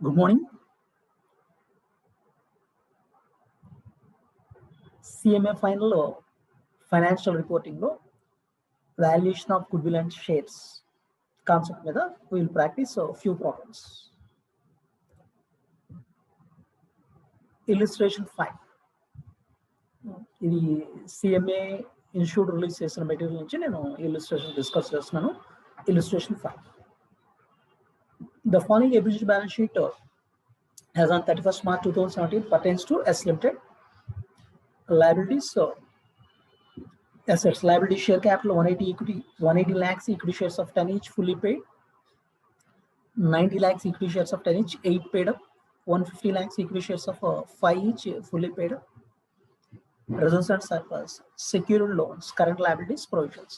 Good morning. CMA final financial reporting లో valuation of goodwill and shares concept మీద we will practice a few problems. Illustration 5. ఇది CMA institute release చేసిన material నుంచి నేను illustration discuss చేస్తున్నాను. Illustration 5. The following abridged balance sheet as on 31st March 2017 pertains to S Limited. Liabilities, assets, liability share capital 180 equity, 180 lakhs equity shares of 10 each fully paid, 90 lakhs equity shares of 10 each 8 paid up, 150 lakhs equity shares of 5 each fully paid up. Reserves and surplus, secured loans, current liabilities, provisions,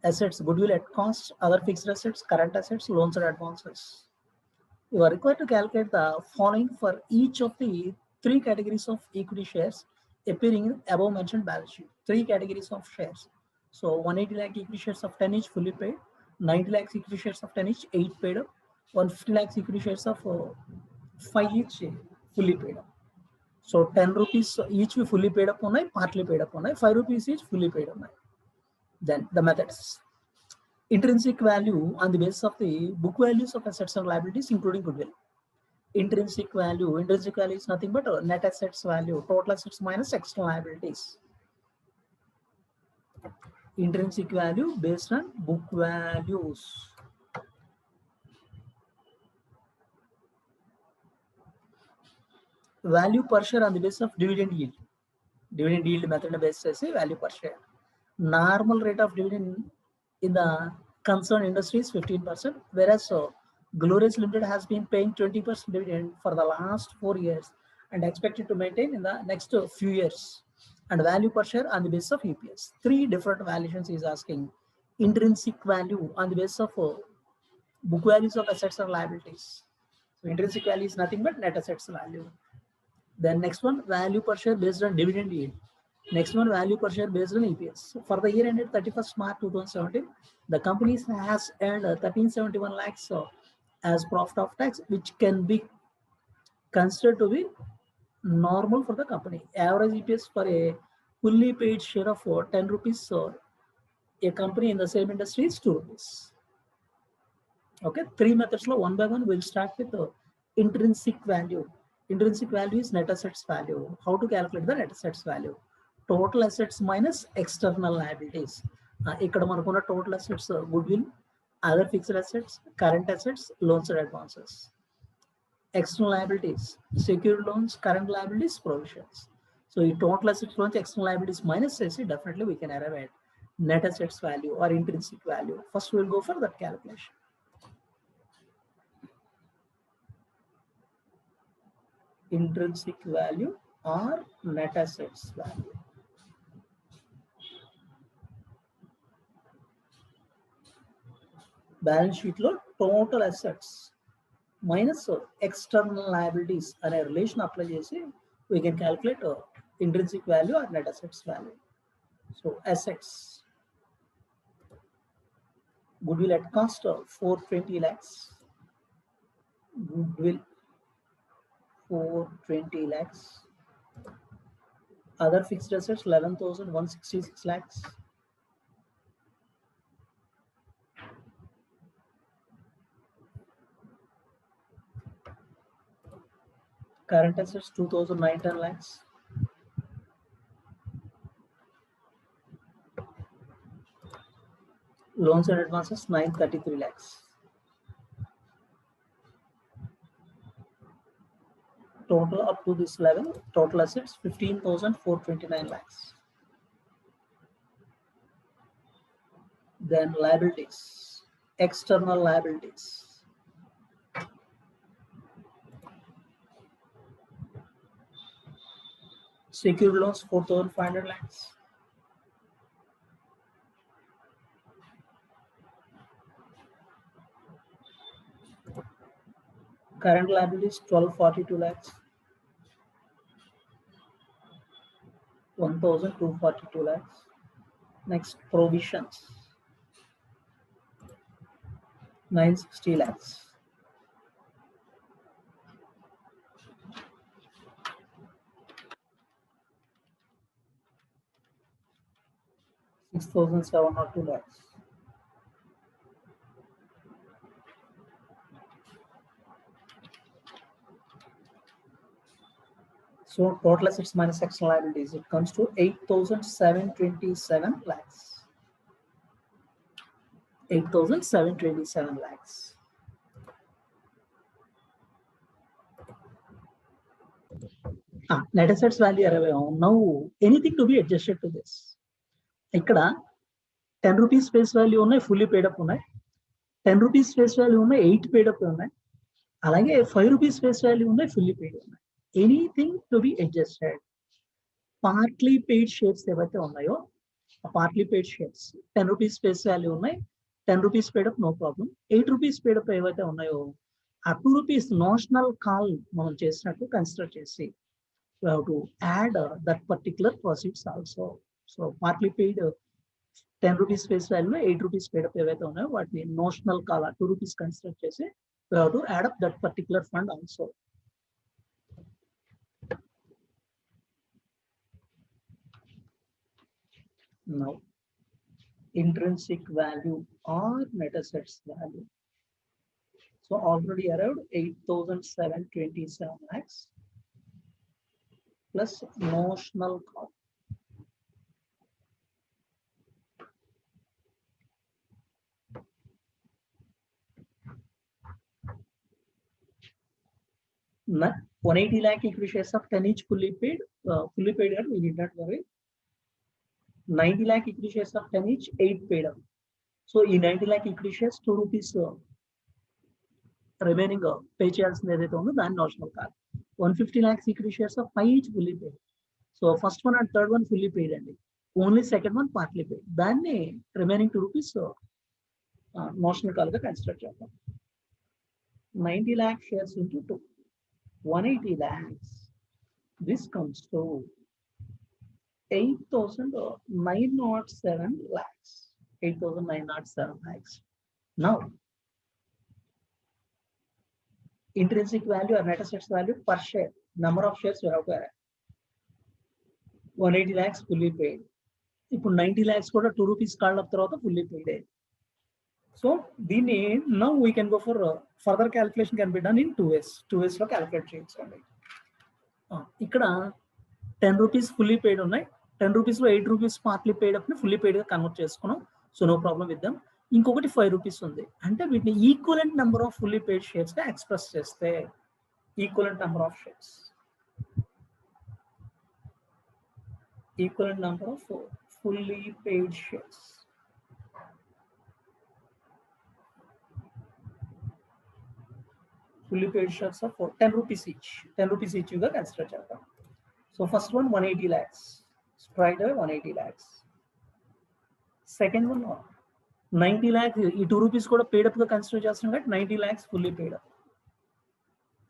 assets, goodwill at cost, other fixed assets, current assets, loans and advances. You are required to calculate the following for each of the three categories of equity shares appearing in above mentioned balance sheet. Three categories of shares. So 180 lakh equity shares of 10 each fully paid, 90 lakhs equity shares of 10 each 8 paid up, 150 lakhs equity shares of 5 each fully paid up. So 10 rupees each we fully paid up on, partly paid up on, 5 rupees each fully paid on. Then the methods. Intrinsic value on the basis of the book values of assets and liabilities including goodwill. Intrinsic value is nothing but net assets value, total assets minus external liabilities. Intrinsic value based on book values. Value per share on the basis of dividend yield. Dividend yield method basis value per share. Normal rate of dividend in the concerned industry is 15%, whereas Glorious Limited has been paying 20% dividend for the last 4 years and expected to maintain in the next few years. And value per share on the basis of EPS. Three different valuations he is asking. Intrinsic value on the basis of book values of assets and liabilities. So intrinsic value is nothing but net assets value. Then next one, value per share based on dividend yield. Next one, value per share based on EPS. So for the year ended 31st March 2017, the company has earned 1371 lakhs as profit of tax, which can be considered to be normal for the company. Average EPS for a fully paid share of 10 rupees, a company in the same industry is 2 rupees. Okay, three methods lo one by one. We'll start with intrinsic value. Intrinsic value is net assets value. How to calculate the net assets value? Total assets minus external liabilities. ఇక్కడ మనకున్న total assets goodwill, other fixed assets, current assets, loans and advances. External liabilities, secured loans, current liabilities, provisions. So ఈ total assets loans, external liabilities minus చేసి definitely we can arrive at net assets value or intrinsic value. First we'll go for that calculation. Intrinsic value or net assets value. Balance sheet లో total assets minus external liabilities అనే relation apply చేసి we can calculate intrinsic value or net assets value. So assets, goodwill at cost 420 lakhs, goodwill 420 lakhs, other fixed assets 11,166 lakhs, current assets 2,910 lakhs, loans and advances 933 lakhs. Total up to this level, total assets 15,429 lakhs. Then liabilities, external liabilities. Secured loans 4,500 lakhs. Current liabilities 1,242 lakhs. 1,242 lakhs. Next, provisions 960 lakhs. 6,702 lakhs. So total assets minus external liabilities, it comes to 8,727 lakhs. 8,727 lakhs. Net assets value arrive on. Now anything to be adjusted to this. ikkada 10 rupees face value unnai, fully paid up unnai. 10 rupees face value unnai, 8 paid up unnai. Alage 5 rupees face value unnai, fully paid unnai. Anything to be adjusted. Partly paid shares evaithe unnayo, partly paid shares 10 rupees face value unnai, 10 rupees paid up, no problem. 8 rupees paid up evaithe unnayo, ఆ 2 rupees notional call మనం చేసినట్టు consider చేసి we have to add that particular proceeds also. So partly paid 10 rupees face value, 8 rupees paid up evaithe unnayo వాటిని notional call 2 rupees consider చేసి we have to add up that particular fund also. Now intrinsic value or net assets value. So already arrived 8,727 lakhs plus notional cost. Now 180 lakh equity shares of 10 each fully paid and we need not worry. 90 lakh equity shares of 10 each, 8 paid up. So in 90 lakh equity shares 2 rupees remaining pay చేయాల్సింది ఏదైతే ఉందో దాని notional కాదు. 150 lakhs equity shares of 5 each fully paid. So first one and third one fully paid అండి. Only second one partly paid. దాన్ని remaining 2 rupees notional call గా consider చేద్దాం. 90 lakh shares into 2, 180 lakhs. This comes to 8,907 lakhs. 8,907 lakhs. Now intrinsic value or net assets value per share, number of shares you have to add. 180 lakhs fully paid. ఇప్పుడు 90 lakhs కూడా 2 rupees call up తర్వాత fully paid. So దీన్ని now we can go for further calculation can be done in 2 ways. 2 ways లో calculate చేయొచ్చు. ఇక్కడ 10 rupees fully paid ఉన్నాయి. 10 rupees లో 8 rupees partly paid up ని fully paid గా కన్వర్ట్ చేసుకున్నాం. So no problem with them. ఇంకొకటి 5 rupees ఉంది. అంటే వీటిని equivalent number of fully paid shares గా ఎక్స్ప్రెస్ చేస్తే equivalent number of shares, equivalent number of fully paid shares. Fully paid shares of 10 rupees each. 10 rupees each you consider chapter. So first one 180 lakhs. Spread 180 lakhs. Second one 90 lakhs. 2 rupees could have paid up the consider just 90 lakhs fully paid up.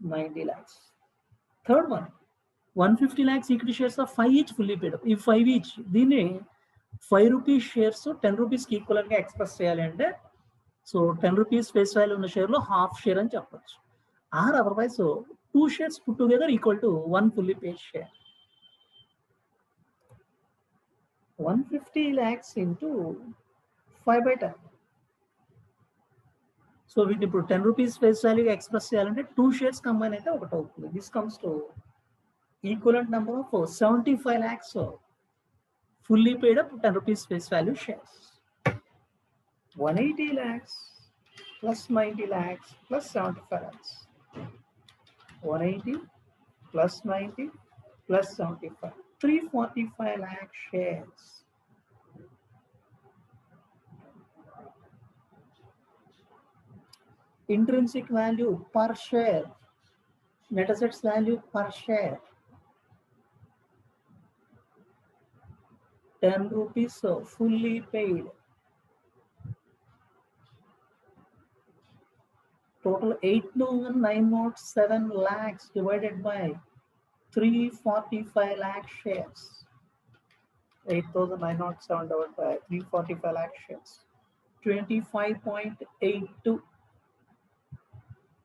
90 lakhs. Third one 150 lakhs equity shares of 5 each fully paid up. If 5 each, then 5 rupees shares 10 rupees equivalent express cheyali ante, so 10 rupees face value ఉన్న share లో half share అని చెప్పొచ్చు. Or otherwise 2 shares put together equal to 1 fully paid share. 150 lakhs into 5/10. So వీటిని ఇప్పుడు 10 rupees face value express చేయాలంటే 2 shares combine అయితే ఒకటి అవుతుంది. This comes to equivalent number of 75 lakhs fully paid up 10 rupees face value shares. 180 lakhs plus 90 lakhs plus 75 lakhs. 180 plus 90 plus 75. 345 lakh shares. Intrinsic value per share. Net assets value per share. 10 rupees fully paid. Total 8,907 lakhs divided by 345 lakh shares. 8,907 divided by 345 lakh shares. 25.82.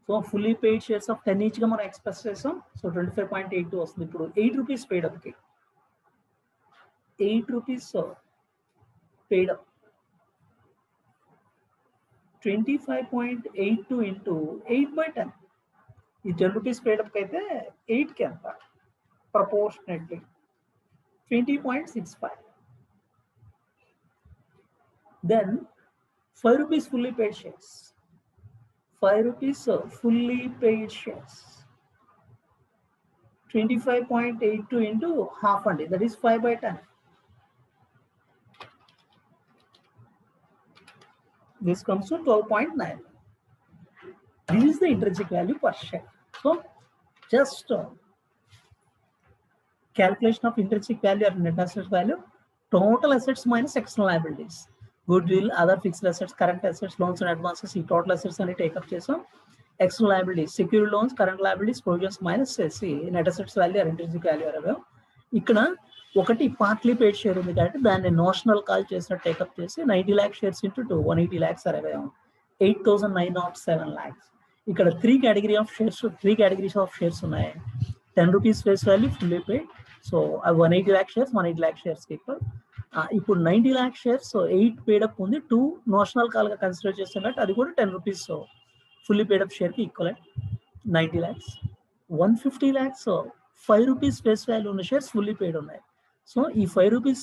So fully paid shares of 10 each ga మనం express చేసాం. So 25.82 వస్తుంది. ఇప్పుడు 8 rupees paid up కి 8 rupees paid up. 25.82 into 8 by 10. ఈ 10 rupees paid up అయితే 8 కి ఎంత proportionately 20.65. Then 5 rupees fully paid shares. 5 rupees fully paid shares. 25.82 into half and that is 5 by 10. This comes to 12.9. This is the intrinsic value per share. So just calculation of intrinsic value or net asset value, total assets minus external liabilities. Goodwill, other fixed assets, current assets, loans and advances, ఈ total assets అని take up చేసాం. External liabilities, secured loans, current liabilities, provisions minus చేసి net assets value or intrinsic value అరవై. ఇక్కడ ఒకటి partly పేడ్ share ఉంది కాబట్టి దాన్ని నోషనల్ కాల్ చేసినట్టు టేకప్ చేసి 90 lakh shares into 180 lakhs అరవై 8,907 lakhs. ఇక్కడ త్రీ కేటగిరీస్ ఆఫ్ షేర్స్ ఉన్నాయి. 10 rupees ఫేస్ వాల్యూ ఫుల్లీ పేడ్. So 180 lakh shares 180 lakh shares equal. ఇప్పుడు 90 lakh shares 8 పేడప్ ఉంది, 2 నోషనల్ కాల్ గా కన్సిడర్ చేస్తున్నట్టు అది కూడా 10 rupees ఫుల్లీ పేడప్ షేర్ కి equal 90 lakhs. 150 lakhs 5 rupees face value ఉన్న షేర్స్ ఫుల్లీ పేడ్ ఉన్నాయి. సో ఈ 5 rupees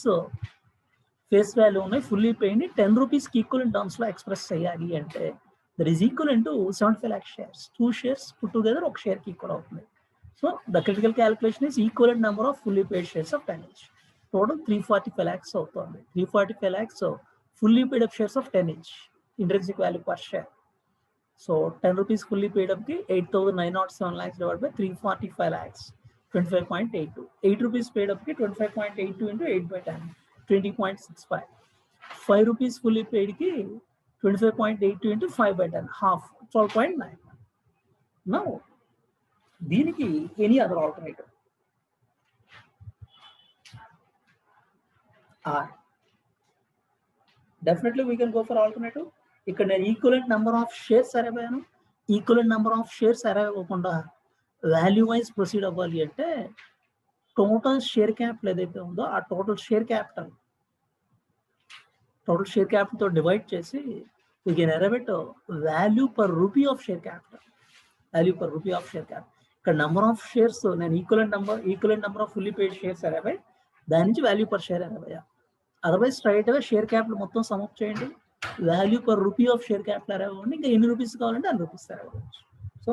ఫేస్ వాల్యూ ఉన్నాయి ఫుల్లీ పేడ్ 10 rupees కి ఈక్వల్ టర్మ్స్ లో ఎక్స్ప్రెస్ చేయాలి అంటే that is equal to 75 lakh shares. 2 shares put together ఒక షేర్ కి ఈక్వల్ అవుతుంది. So the critical calculation is equivalent number of fully paid shares of 10 each. Total 345 lakhs అవుతుంది. 345 lakhs fully paid up shares of 10 each. Intrinsic value per share. So 10 rupees fully paid up ki 8,907 lakhs divided by 345 lakhs. 25.82. 8 rupees paid up ki 25.82 into 8 by 10. 20.65. 5 rupees fully paid ki 25.82 into 5 by 10. Half. 12.9. Now దీనికి any other alternative definitely we can go for alternative. ఇక్కడ నేను equivalent number of shares అరవాను. Equivalent number of shares అరవకుండా value wise proceed అవ్వాలి అంటే total share capital ఏదైతే ఉందో ఆ టోటల్ షేర్ క్యాపిటల్ తో డివైడ్ చేసి we can arrive value per rupee of share capital. ఇక్కడ నెంబర్ ఆఫ్ షేర్స్ నేను equivalent number of fully paid shares అరవై, దాని నుంచి వాల్యూ పర్ షేర్ అరవై. అదర్వైజ్ స్ట్రైట్ గా షేర్ క్యాపిటల్ మొత్తం సమప్ చేయండి, value per rupee of share capital అరవై ఉండి ఇంకా ఎన్ని రూపీస్ కావాలంటే అన్ని రూపీస్ అరవచ్చు. So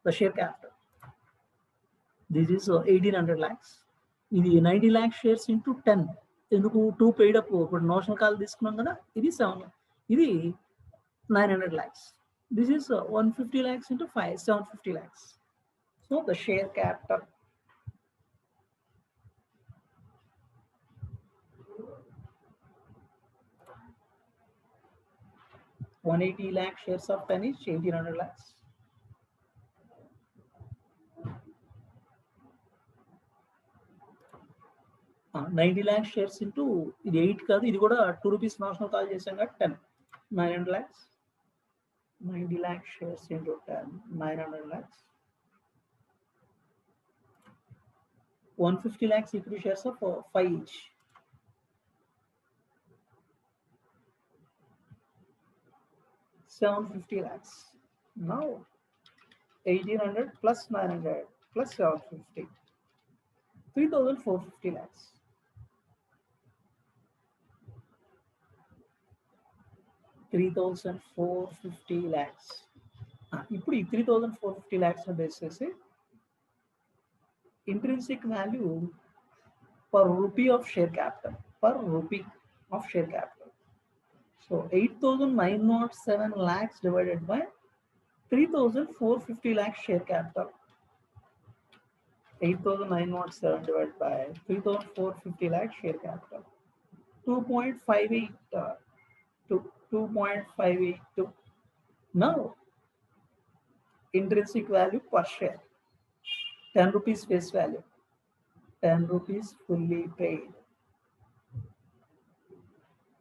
the share capital this is 1800 lakhs. ఇది 90 lakh shares into 10. ఎందుకు 2 పెయిడ్ అప్, ఇప్పుడు నోషనల్ కాల్ తీసుకున్నాం కదా, ఇది 900 lakhs. This is 150 lakhs into 5, 750 lakhs. So the share capital $180 lakh shares of 10 each, 1800 lakhs. $90 lakh shares into ఇది 8 కాదు, ఇది కూడా 2 rupees నోషనల్ కాల్ చేసాం కాబట్టి 10, 900 lakhs. 90 lakh shares into 10, 900 lakhs. 150 lakhs equity shares of 5 each. $750 lakhs. Now 1800 plus 900 plus 750, 3,450 lakhs. $3,450 lakhs. ఇప్పుడు ఈ 3,450 lakhs base చేసి intrinsic value per rupee of share capital, So 8,907 lakhs divided by 3,450 lakhs share capital. 8,907 divided by 3,450 lakhs share capital. 2.582. Now intrinsic value per share. 10 rupees face value, 10 rupees fully paid.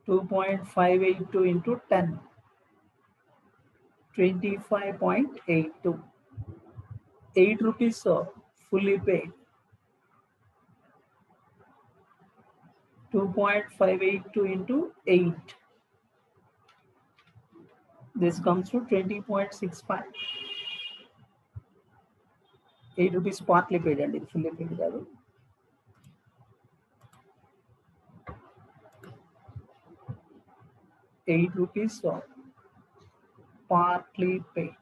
2.582 into 10, 25.82. 8 rupees fully paid. 2.582 into 8. This comes to 20.65. 8 rupees partly paid and it's fully paid. 8 rupees partly paid.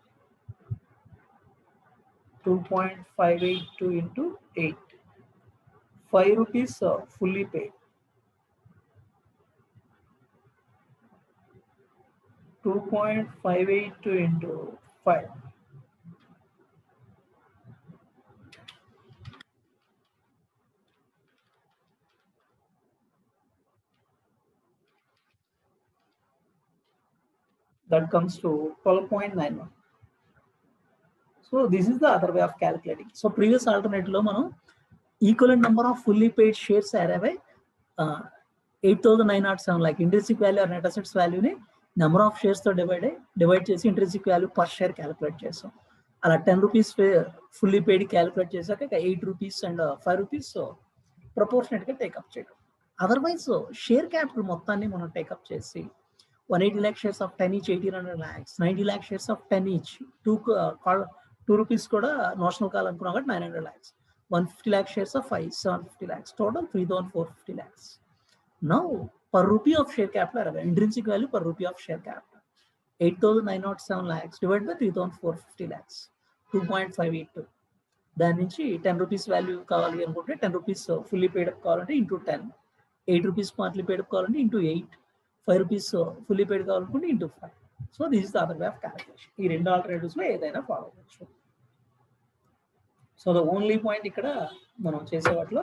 2.582 into 8. 5 rupees fully paid. 2.582 into 5. That comes to 12.91. So this is the other way of calculating. So previous alternative lo manam equivalent number of fully paid shares arrive by 8,907 like intrinsic value or net assets value ni number of shares తో divide చేసి intrinsic value per share calculate చేసాం. అలా 10 rupees fully paid calculate చేశాక 8 rupees and 5 rupees proportionate గా take up చేయడం. Otherwise share capital మొత్తాన్ని మనం take up చేసి 180 lakh shares of 10 each 1800 lakhs, 90 lakh shares of 10 each 2 rupees కూడా నోషనల్ కావాలనుకున్నాం కాబట్టి 900 lakhs, 150 lakh shares of 5 750 lakhs, total 3450 lakhs. Now per rupee of share capital, intrinsic value per rupee of share capital 8,907 lakhs divided by 3450 lakhs 2.582. దాని నుంచి 10 rupees value కావాలి అనుకుంటే 10 rupees fully paid up కావాలంటే into 10, 8 rupees partly paid up కావాలంటే into 8, 5 rupees fully paid కావాలనుకుంటే into 5. So this is the other way of calculation. ఈ రెండు alternatives లో ఏదైనా ఫాలో అవ్వచ్చు. సో ద ఓన్లీ పాయింట్ ఇక్కడ మనం చేసే వాటిలో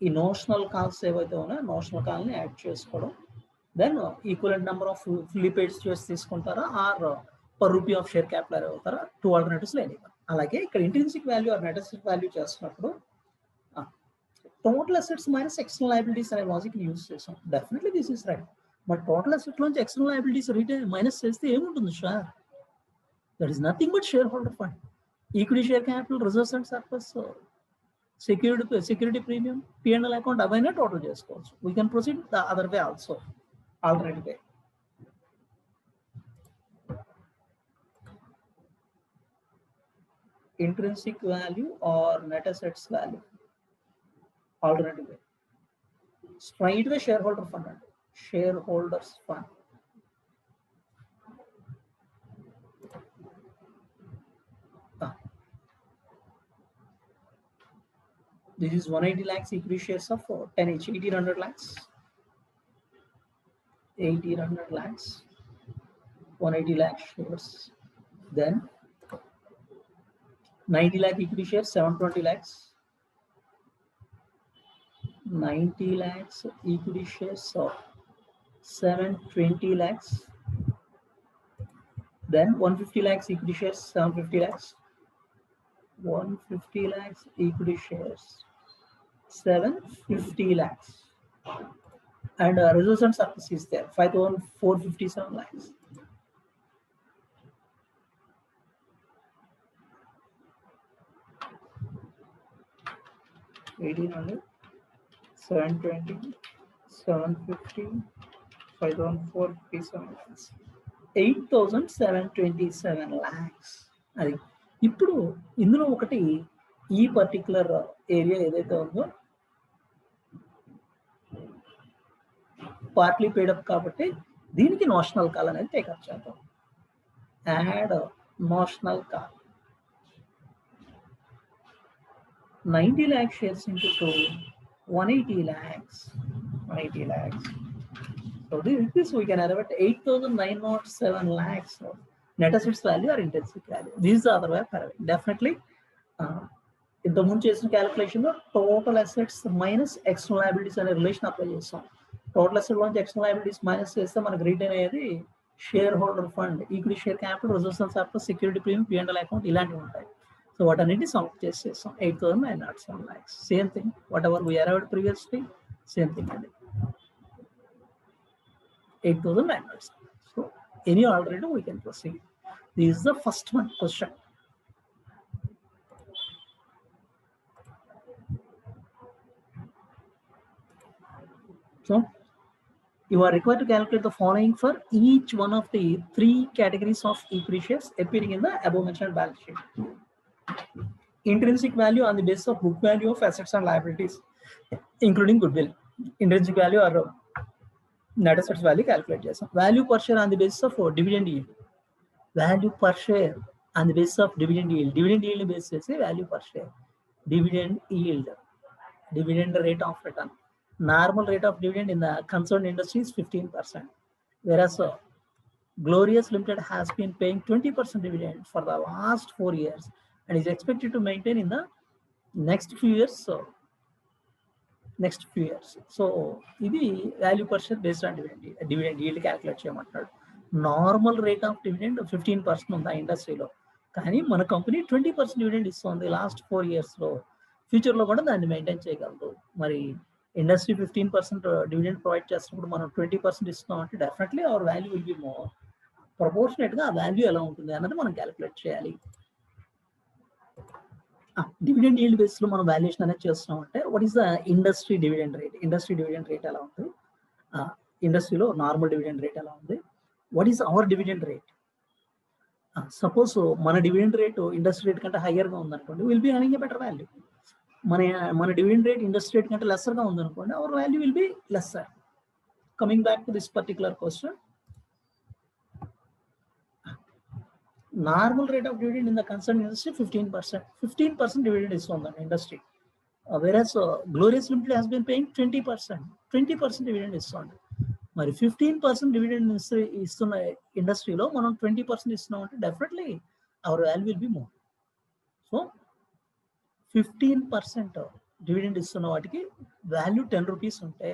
ఈ నోషనల్ కాల్స్ ఏవైతే ఉన్నాయో నోషనల్ కాల్ని యాడ్ చేసుకోవడం, then equivalent number of fully paid shares తీసుకుంటారా or per rupee of share capital అవుతారా, 2 ఆల్టర్నేటివ్స్ లేని. అలాగే ఇక్కడ intrinsic value or net asset value చేస్తున్నప్పుడు total assets minus external liabilities అనే లాజిక్ యూజ్ చేసాం. Definitely this is right. But total asset నుంచి external liabilities minus చేస్తే ఏముంటుంది sir? That is nothing but share holder fund, equity share capital, reserves and surplus, security premium, P&L account అవన్నీ total చేసుకోవచ్చు. We can proceed the other way also, alternative way. Intrinsic value or net assets value, alternative way. Straight way shareholder fund and shareholders fund. This is 180 lakhs equity shares of 10 each, 1800 lakhs, 1800 lakhs, 180 lakh shares. Then 90 lakh equity shares, 720 lakhs, 90 lakhs equity shares of 720 lakhs. Then 150 lakhs equity shares, 750 lakhs, 150 lakhs equity shares, 750 lakhs. And reserves and surplus is there, 5,457 lakhs. $1,800, 720, 750, 5,457 lakhs, 8,727 lakhs. అది ఇప్పుడు ఇందులో ఒకటి ఈ particular area ఏదైతే ఉందో partly paid-up కాబట్టి దీనికి notional call అనేది టేకప్ చేద్దాం. Add notional call 90 lakh shares into 2, 180 lakhs, 180 lakhs. So this we can arrive at 8,907 lakhs of net assets value or intrinsic value. These are the other way of arriving. Definitely ఇంత ముందు చేసిన calculation లో total assets minus external liabilities అనే relation apply చేస్తాం. Total asset నుంచి external liabilities minus చేస్తే మనకు return అయ్యేది share holder fund, equity share capital, reserves and surplus, security premium, P&L account ఇలాంటివి ఉంటాయి. సో వాటన్నిటిని సమ్ చేసేస్తాం. 8,907 lakhs. Same thing what ever we arrived previously, same thing అండి, 8,907. So any alternative we can proceed. This is the first one question. So you are required to calculate the following for each one of the three categories of equity shares appearing in the above mentioned balance sheet. Intrinsic value on the basis of book value of assets and liabilities, including goodwill. Intrinsic value or net assets value calculate chesam. Value per share on the basis of dividend yield. Value per share on the basis of dividend yield. Dividend yield basis value per share. Dividend yield. Dividend rate of return. Normal rate of dividend in the concerned industry is 15%. Whereas Glorious Limited has been paying 20% dividend for the last 4 years and is expected to maintain in the next few years. So ఇది value per share based on dividend yield calculate చేయమంటాడు. Normal rate of dividend 15% ఉంది ఆ ఇండస్ట్రీలో, కానీ మన company 20% dividend ఇస్తుంది last 4 yearsలో. ఫ్యూచర్లో కూడా దాన్ని మెయింటైన్ చేయగలదు. మరి ఇండస్ట్రీ 15% డివిడెండ్ ప్రొవైడ్ చేస్తున్నప్పుడు మనం 20% ఇస్తున్నాం అంటే definitely our value will be more. ప్రపోర్షనేట్గా ఆ వాల్యూ ఎలా ఉంటుంది అన్నది మనం క్యాలిక్యులేట్ చేయాలి. డివిడెండ్ ఈల్డ్ బేస్ లో మనం వాల్యుయేషన్ అనేది చేస్తున్నాం అంటే what is the industry dividend rate. Industry dividend rate ఎలా ఉంది, ఇండస్ట్రీలో నార్మల్ డివిడెండ్ రేట్ ఎలా ఉంది, what is our dividend rate. Suppose మన డివిడెండ్ రేట్ ఇండస్ట్రీ రేట్ కంటే హయ్యర్గా ఉందనుకోండి, will be having a better value. మన డివిడెండ్ రేట్ ఇండస్ట్రీ రేట్ కంటే లెస్సర్గా ఉందనుకోండి, our value will be lesser. Coming back to this particular question, normal rate of dividend in the concerned industry 15%. 15% dividend is on the industry, whereas Glorious Limited has been paying 20%. 20% dividend is on. మరి 15% dividend ఇస్తున్న ఇండస్ట్రీలో మనం 20% ఇస్తున్నాం అంటే definitely our value will be more. So 15% dividend ఇస్తున్న వాటికి value 10 rupees ఉంటే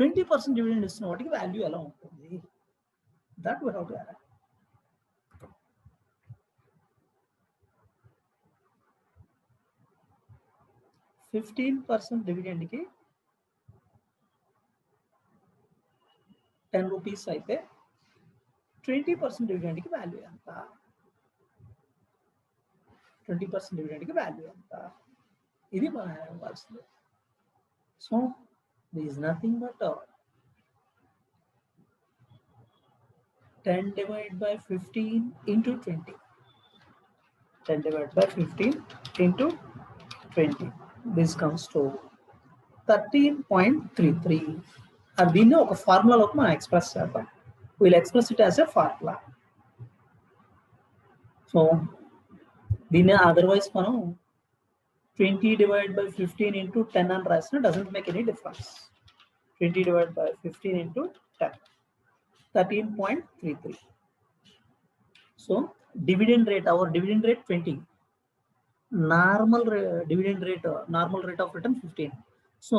20% dividend ఇస్తున్న వాటికి వాల్యూ ఎలా ఉంటుంది, that we have to add. 15% డివిడెండ్కి 10 rupees అయితే 20% డివిడెండ్కి వాల్యూ ఎంత? 20% డివిడెండ్కి వాల్యూ ఎంత? ఇది మనం ఇవ్వాల్సింది. So this is nothing but 10 divided by 15 into 20. 10 divided by 15 into 20. This comes to 13.33. and దీన్ని ఒక ఫార్ములాలోకి మనం ఎక్స్ప్రెస్ చేద్దాం. Will express it as a formula. So దీన్ని అదర్వైజ్ మనం 20 divided by 15 into 10 అని రాసిన doesn't make any difference. 20 divided by 15 into 10, 13.33. So dividend rate, our dividend rate 20, normal dividend rate, normal rate of return 15. So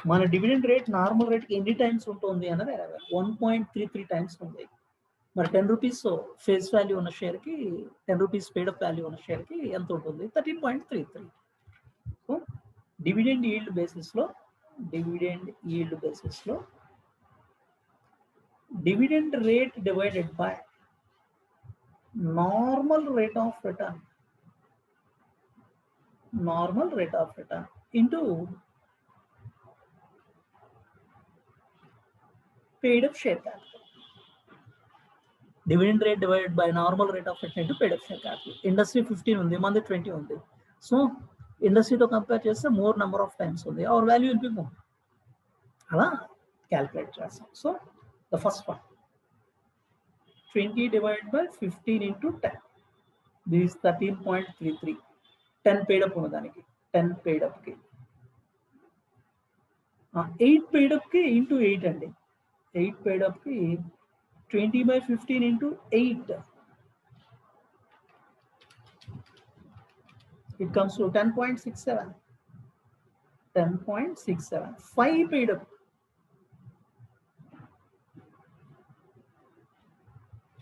మన dividend rate normal రేట్కి ఎన్ని times ఉంటుంది అన్నది 1.33 times ఉంది. మరి 10 రూపీస్ ఫేస్ వాల్యూ ఉన్న షేర్కి, 10 రూపీస్ పేడప్ వాల్యూ ఉన్న షేర్కి ఎంత ఉంటుంది? 13.33. సో డివిడెండ్ ఈల్డ్ బేసిస్లో dividend rate divided by normal rate of return into paid up share capital. Dividend rate divided by normal rate of return into paid up share capital. Industry 15 ఉంది, మనది 20 ఉంది. So ఇండస్ట్రీతో compare చేస్తే more number of times ఉంది, our value will be more. అలా calculate చేస్తాం. So the first one 20 divided by 15 into 10. This is 13.33. 10 paid up ఉన్నదానికి 10 paid upకి 8 paid upకి into 8 అండి. 8 paid upకి 20 by 15 into 8. It comes to 10.67. 10.67. 5 paid up.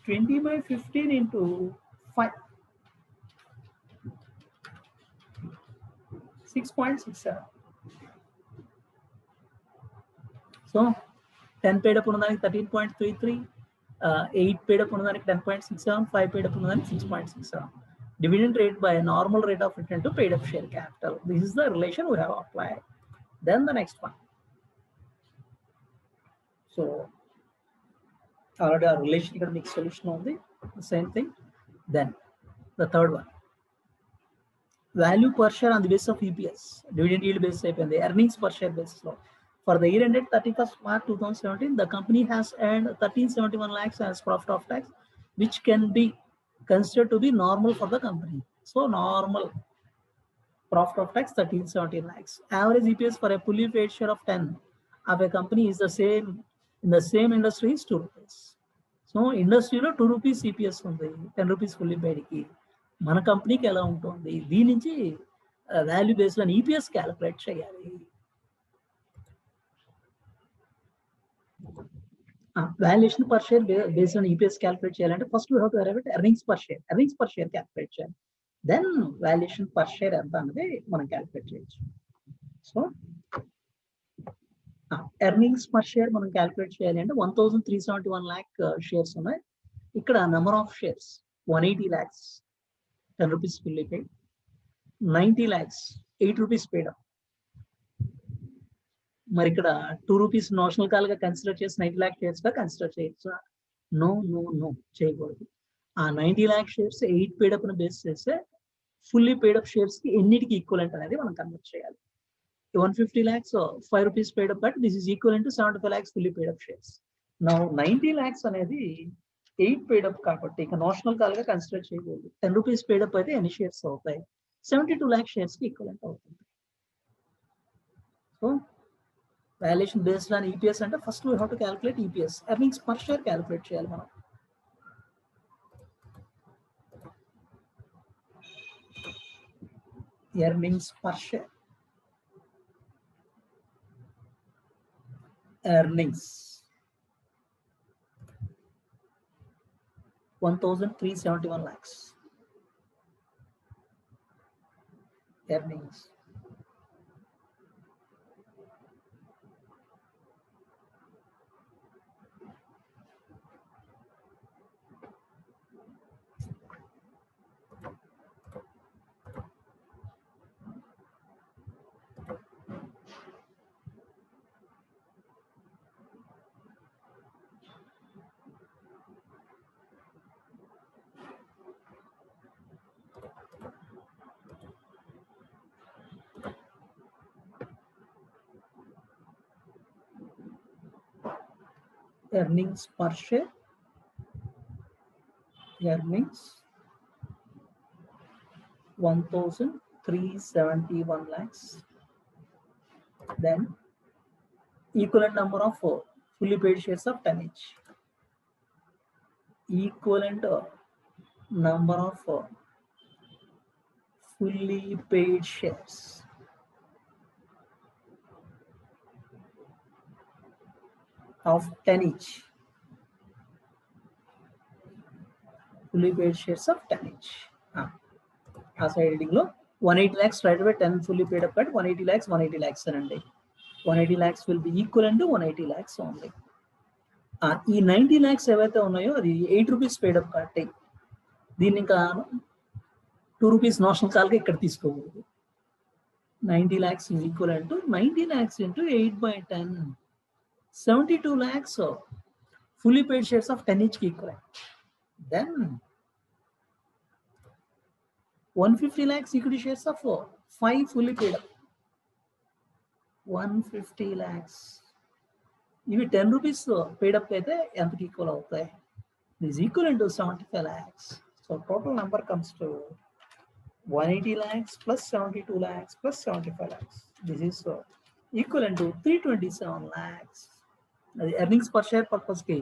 20 by 15 into 5. 6.67. So 10 paid up ఉన్నదానికి 13.33, 8 paid up ఉన్నదానికి 10.67, 5 paid up ఉన్నదానికి 6.67. Dividend rate by normal rate of return to paid up share capital. This is the relation we have applied. Then the next one, so already our relation ఇక్కడ మీకు solution ఉంది, same thing. Then the third one, value per share on the basis of EPS, dividend yield basis అయిపోయింది, earnings per share basis లో. For the year ended 31st March 2017, the company has earned 1371 lakhs as profit of tax, which can be considered to be normal for the company. So normal profit of tax 1370 lakhs. Average EPS for a fully paid share of 10 of a company is the same in the same industry is 2 rupees. So ఇండస్ట్రీలో 2 rupees EPS ఉంది, 10 rupees fully పేడ్కి. మన కంపెనీకి ఎలా ఉంటుంది, దీని నుంచి value బేస్లో EPS calculate చేయాలి. Valuation per share based on EPS calculate చేయాలంటే first we have to arrive at earnings per share calculate చేయాలి. దెన్ వాల్యుయేషన్ పర్ షేర్ ఎంత అనేది మనం క్యాలిక్యులేట్ చేయొచ్చు. సో ఎర్నింగ్స్ పర్ షేర్ మనం క్యాలిక్యులేట్ చేయాలి అంటే 1371 lakh షేర్స్ ఉన్నాయి. ఇక్కడ number of shares 180 lakhs 10 rupees fully paid, 90 lakhs 8 rupees paid. మరి ఇక్కడ 2 రూపీస్ నోషనల్ కాల్ గా కన్సిడర్ చేసి 90 lakh షేర్స్ గా కన్సిడర్ చేయొచ్చు? నో చేయకూడదు. ఆ 90 lakh shares 8 paid up base చేస్తే ఫుల్లీ పెయిడ్ అప్ షేర్స్ కి ఎన్నిటికి ఈక్వలెంట్ అనేది మనం కన్వర్ట్ చేయాలి. 150 lakhs 5 rupees paid up, but this is equivalent to 75 lakhs fully paid up shares. Now 90 lakhs అనేది 8 paid up కాబట్టి ఇక నోషనల్ కాల్ గా consider చేయకూడదు. 10 rupees paid up అయితే ఎన్ని షేర్స్ అవుతాయి? 72 lakh షేర్స్ కి ఈక్వలెంట్ అవుతుంది. So valuation based on EPS అంటే first we have to calculate EPS, earnings per share calculate చేయాలి మనం. Earnings per share, earnings 1371 lakhs earnings. Earnings per share, earnings 1371 lakhs. Then equivalent number of fully paid shares of 10 each. Equivalent number of fully paid shares of 10 each. Fully paid shares of 10 each. ఆ side heading లో 180 lakhs right away 10 fully paid up at 180 lakhs అనండి. 180 lakhs will be equivalent to 180 lakhs only. ఈ 90 lakhs ఏవైతే ఉన్నాయో అది 8 rupees paid up కాబట్టి దీన్ని ఇంకా 2 rupees నోషనల్ కాల్ గా ఇక్కడ తీసుకోకూడదు. 90 lakhs is equivalent to 90 lakhs into 8/10. 72 lakhs fully paid shares of 10 each equivalent. Then 150 lakhs equity shares of 5 fully paid up. 150 lakhs. ఇవి 10 rupees paid up అయితే ఎంతకి equal అవుతాయి? This is equivalent to 75 lakhs. So total number comes to 180 lakhs plus 72 lakhs plus 75 lakhs. This is equivalent to 327 lakhs. Earnings per share purpose కి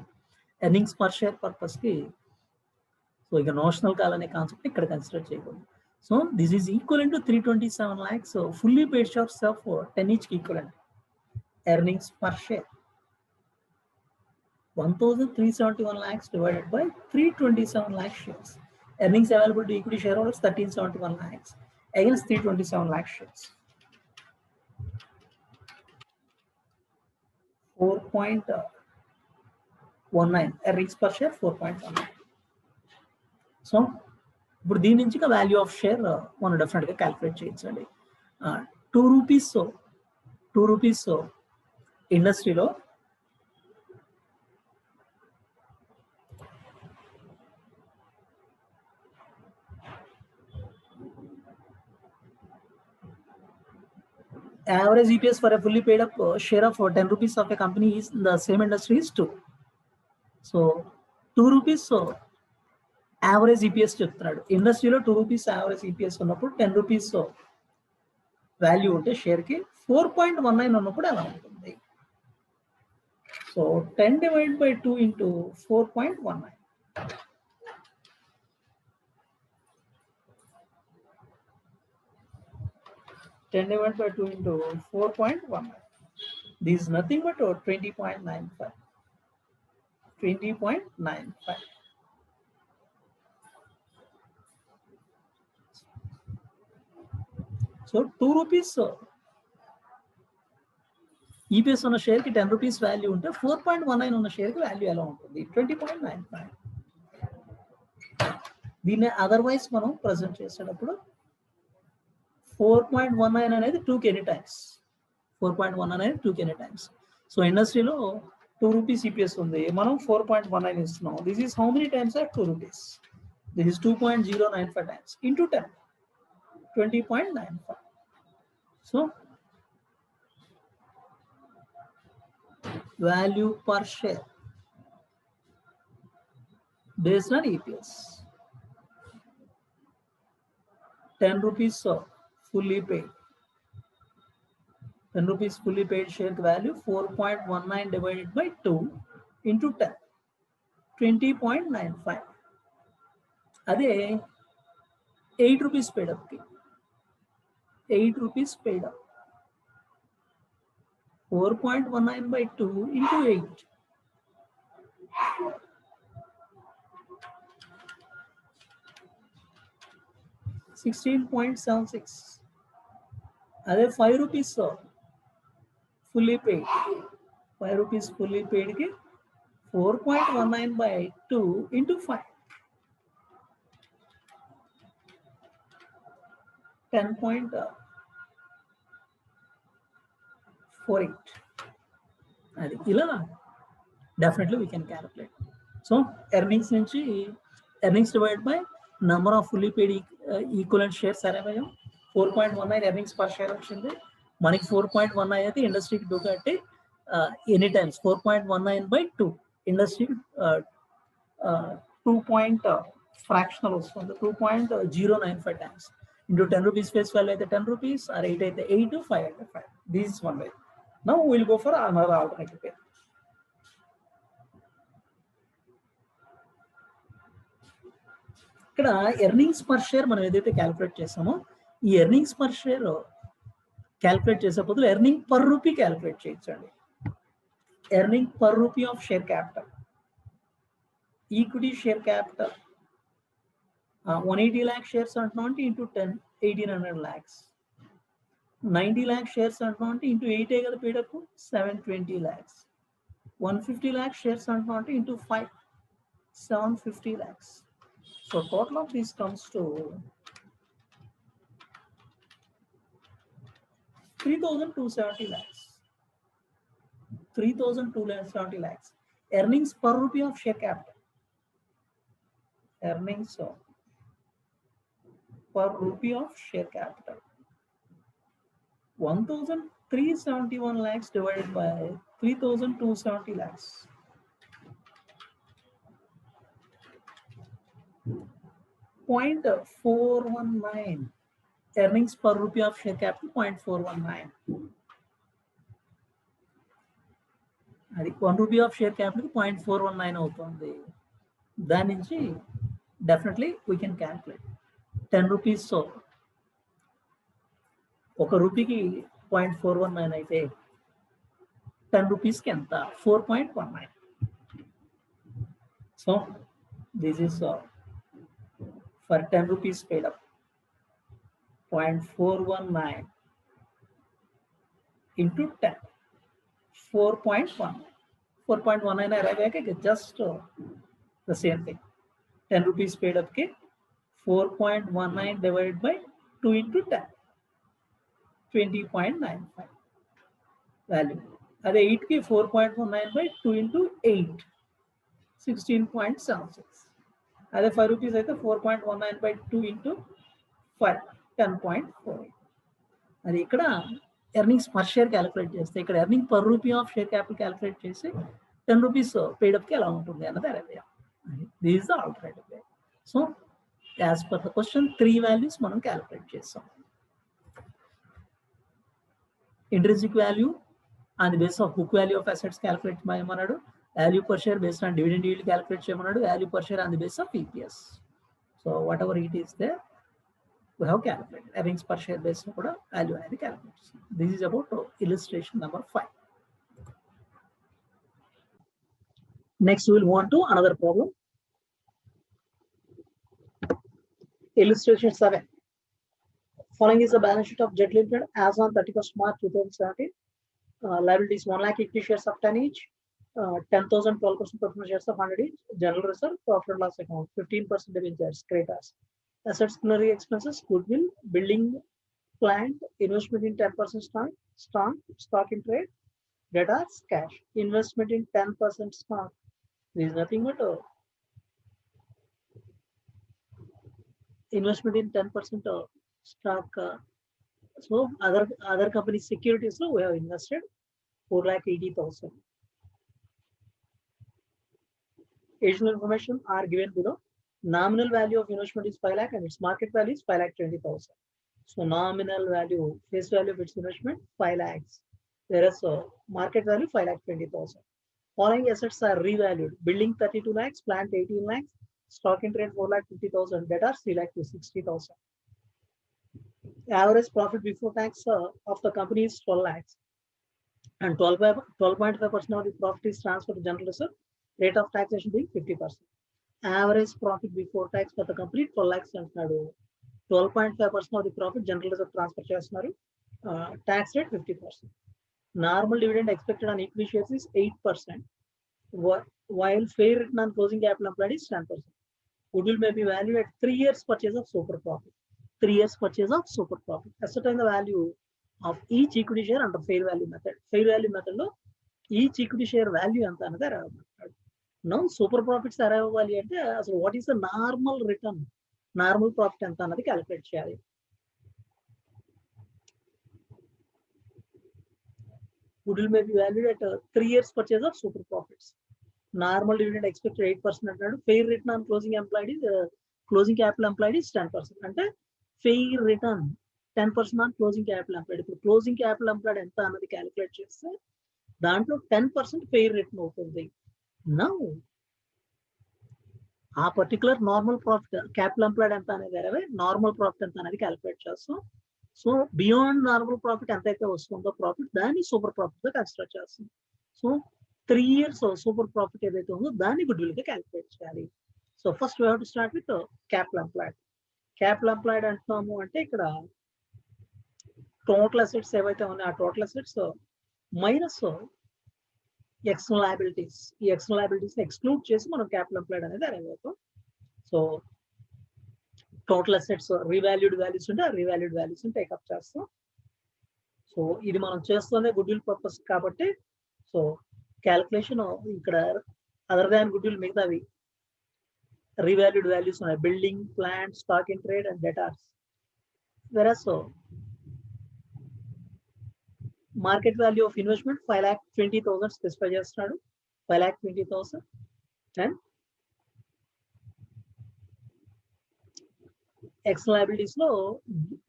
so ఇక notional call అనే concept ఇక్కడ consider చేయకూడదు. So this is equivalent to 327 lakhs fully paid shares of 10 each equivalent. Earnings per share 1371 lakhs divided by 327 lakh shares. Earnings available to equity shareholders 1371 lakhs against 327 lakh shares. 4.19 earnings per share 4.19. So ఇప్పుడు దీని నుంచి value of share మనం definite గా calculate చేయొచ్చండి. 2 rupees ఇండస్ట్రీలో Average EPS for a fully paid up share of 10 rupees of a company is in the same industry is 2. So 2 rupees average EPS చెప్తున్నాడు. ఇండస్ట్రీలో 2 rupees average EPS ఉన్నప్పుడు 10 rupees value ఉంటే షేర్కి 4.19 ఉన్నప్పుడు ఎలా ఉంటుంది? So 10 divided by 2 into 4.19. divided by 2 into 4.19. This is nothing but 20.95. 20.95. So 2 rupees EPS ఉన్న షేర్కి 10 rupees value ఉంటే 4.19 ఉన్న షేర్కి వాల్యూ ఎలా ఉంటుంది? 20.95. దీన్ని అదర్వైజ్ మనం ప్రజెంట్ చేసేటప్పుడు 4.19 అనేది 2 ఎనీ టైమ్స్. 4.1 అనేది 2 ఎనీ టైమ్స్. సో ఇండస్ట్రీలో 2 రూపీస్ ఈపీఎస్ ఉంది, మనం 4.19 ఇస్తున్నాం. This is how many times at 2 rupees? This is 2.095 times into 10, 20.95. So value per share based on EPS. 10 rupees fully paid. 10 rupees fully paid share value 4.19 divided by 2 into 10, 20.95. అదే 8 rupees paid up ki 8 rupees paid up 4.19 by 2 into 8. 16.76. అదే 5 rupees fully paid. 5 rupees fully paid ki 4.19 by 2 into 5. 10.48. అది ఇలా definitely we can calculate. So earnings నుంచి earnings divide by number of fully paid equivalent shares అరేమయ్యాం. 4.19 earnings per share వచ్చింది మనకి. 4.19 అయితే ఇండస్ట్రీకి 2 కట్టి ఎనీ టైమ్స్ 4.19 by 2 ఇండస్ట్రీకి 2 పాయింట్ ఫ్రాక్షనల్ వస్తుంది, 2.095 times into 10 rupees face value అయితే 10 rupees, or 8 అయితే 8, 5 అయితే 5. This is one way. Now we will go for another alternative way. ఇక్కడ ఎర్నింగ్స్ పర్ షేర్ మనం ఏదైతే క్యాలిక్యులేట్ చేసామో ఈ ఎర్నింగ్స్ పర్ షేర్ క్యాలిక్యులేట్ చేసే బదులు ఎర్నింగ్ పర్ రూపీ క్యాలిక్యులేట్ చేయొచ్చండి. Earning per rupee of share capital, equity share capital 180 lakh shares అంటున్నాం అంటే ఇంటూ 10, 1800 lakhs. 90 lakh shares అంటున్నాం అంటే ఇంటూ 8 కదా పేడప్ 720 lakhs. 150 lakh shares అంటున్నాం అంటే into 5, 750 lakhs. So total of this comes to 3,270 lakhs. 3,270 lakhs. Earnings per rupee of share capital. Earnings per rupee of share capital. 1,371 lakhs divided by 3,270 lakhs. 0.419. Earnings per rupee of share capital 0.419. అది 1 rupee of share capital 0.419 అవుతుంది. దాని నుంచి definitely we can calculate. 10 rupees 1 రూపీకి 0.419 అయితే 10 రూపీస్కి ఎంత? 4.19. So this is for 10 rupees paid up 0.419 into 10, 4.19. 4.19 arrive at just the same thing. 10 rupees paid up ke 4.19 divided by 2 into 10, 20.95 value. Ade 8 ki 4.19 by 2 into 8, 16.76. Ade 5 rupees aithe 4.19 by 2 into 5, 10.48. అది ఇక్కడ earnings per share calculate చేస్తే ఇక్కడ earning per rupee of share capital calculate చేసి 10 rupees పేడప్కి ఎలా ఉంటుంది అన్నది అరే this is the alternative way. So as per the question 3 values మనం క్యాలిక్యులేట్ చేస్తాం. Intrinsic value on the base of book value of assets calculate చేయమన్నాడు. Value per share based on dividend yield calculate చేయమన్నాడు. Value per share on the base of EPS. So whatever it is they we have calculated earnings per share base kuda value anedi calculate chestam. This is about illustration number 5. Next we will move on to another problem. Illustration 7. Following is the balance sheet of Jet Limited as on 31st March 2017. Liabilities 1 lakh equity shares of 10 each, 10,000 12% preference shares of 100 each, general reserve, profit and loss account 15% debentures, creditors. Assets, culinary expenses, goodwill, building, plant, investment in 10% stock in trade, debtors, cash, investment in 10% stock. There is nothing but investment in 10% stock. So other companies' securities, we have invested 4,80,000. Additional information are given below. Nominal value of investment is 5 lakh and its market value is 5,20,000. So nominal value, face value of its investment 5 lakhs, whereas market value 5,20,000. Following assets are revalued: building 32 lakhs, plant 18 lakhs, stock in trade 4,50,000, debtors 3,60,000. Average profit before tax of the company is 12 lakhs, and 12.5% of the profit is transferred to general reserve. Rate of taxation being 50%. Average profit before tax for the company 12 lakhs అంటున్నాడు. 12.5% of the profit general reserve transfer చేస్తున్నారు. Tax rate 50%. Normal dividend expected on equity shares is 8%, while fair return on closing capital employed is 10%. Goodwill may be valued at 3 years purchase of super profit. 3 years purchase of super profit. Ascertain the value of each equity share under fair value method. Fair value method లో each equity share value ఎంత అన్నది రాయమంటాడు. Now super profits అవ్వాలి అంటే అసలు what is the normal return, normal profit ఎంత అన్నది calculate చేయాలి. Goodwill may be valued at 3 years purchase of super profits. Normal dividend expected 8% అంటున్నాడు. Fair return on closing capital employed is 10%. అంటే fair return 10% on closing capital employed. ఇప్పుడు closing capital employed ఎంత అన్నది calculate చేస్తే దాంట్లో 10% fair return అవుతుంది. Now ఆ particular normal profit capital employed ఎంత అనేది అరవై, నార్మల్ ప్రాఫిట్ ఎంత అనేది క్యాలిక్యులేట్ చేస్తాం. సో బియాండ్ నార్మల్ ప్రాఫిట్ ఎంతైతే వస్తుందో ప్రాఫిట్ దాన్ని సూపర్ ప్రాఫిట్ గా కన్సిడర్ చేస్తాం. సో 3 years సూపర్ ప్రాఫిట్ ఏదైతే ఉందో దాన్ని గుడ్విల్ గా క్యాలిక్యులేట్ చేయాలి. So first we have to start with capital employed. Capital employed అంటున్నాము అంటే ఇక్కడ టోటల్ అసెట్స్ ఏవైతే ఉన్నాయో ఆ total assets minus external liabilities. ఈ ఎక్స్టర్నల్ లయబిలిటీస్ ఎక్స్క్లూడ్ చేసి మనం క్యాపిటల్ ఎంప్లాయిడ్ అనేది అరేంజ్ అవుతాం. So total assets revalued values ఉంటే ఆ రీవాల్యూడ్ వాల్యూస్ టేకప్ చేస్తాం. సో ఇది మనం చేస్తుంది గుడ్విల్ పర్పస్ కాబట్టి సో క్యాలిక్యులేషన్ ఇక్కడ అదర్ దాన్ గుడ్విల్ మిగతావి రీవాల్యూడ్ వాల్యూస్ ఉన్నాయి. Building, plant, stock in trade and debtors. వెరస్ market value of investment 5,20,000 specify చేస్తున్నాడు. 5,20,000 అండ్ ఎక్స్టర్నల్ లయబిలిటీస్ లో